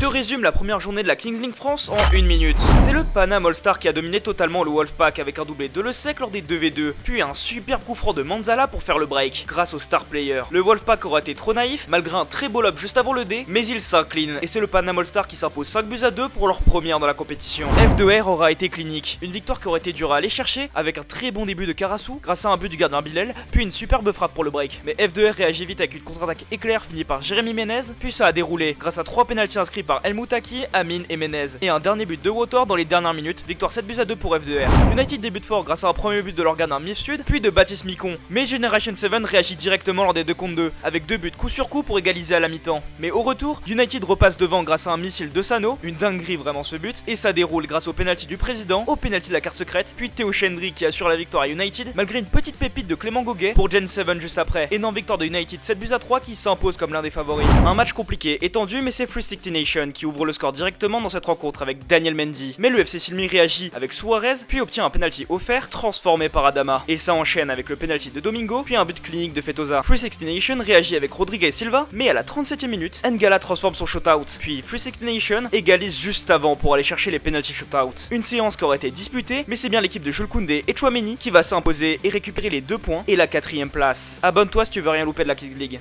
te résume la première journée de la Kings League France en 1 minute. C'est le Panam All-Star qui a dominé totalement le Wolfpack avec un doublé de Le Sec lors des 2v2, puis un super coup franc de Manzala pour faire le break, grâce au star player. Le Wolfpack aura été trop naïf, malgré un très beau lob juste avant le D, mais il s'incline, et c'est le Panam All-Star qui s'impose 5-2 pour leur première dans la compétition. F2R aura été clinique, une victoire qui aurait été dure à aller chercher, avec un très bon début de Karasu, grâce à un but du gardien Bilal, puis une superbe frappe pour le break. Mais F2R réagit vite avec une contre-attaque éclair finie par Jérémy Menez, puis ça a déroulé, grâce à 3 pénaltys inscrits par El Moutaki, Amin et Menez, et un dernier but de Water dans les dernières minutes, victoire 7-2 pour F2R. United débute fort grâce à un premier but de leur gardien Mif Sud, puis de Baptiste Micon, mais Generation 7 réagit directement lors des 2 contre 2, avec 2 buts coup sur coup pour égaliser à la mi-temps. Mais au retour, United repasse devant grâce à un missile de Sano, une dinguerie vraiment ce but, et ça déroule grâce au penalty du président, au penalty de la carte secrète, puis Théo Chendry qui assure la victoire à United, malgré une petite pépite de Clément Goguet pour Gen 7 juste après. Énorme victoire de United 7-3 qui s'impose comme l'un des favoris. Un match compliqué et tendu, mais c'est 360 Nation qui ouvre le score directement dans cette rencontre avec Daniel Mendy. Mais le FC Silmi réagit avec Suarez, puis obtient un penalty offert, transformé par Adama. Et ça enchaîne avec le penalty de Domingo, puis un but clinique de Fetosa. 360 Nation réagit avec Rodriguez Silva, mais à la 37e minute, Ngala transforme son shootout. Puis 360 Nation égalise juste avant pour aller chercher les penalty shootout. Une séance qui aurait été disputée, mais c'est bien l'équipe de Jules Koundé et Chouameni qui va s'imposer et récupérer les 2 points et la 4ème place. Abonne-toi si tu veux rien louper de la Kings League.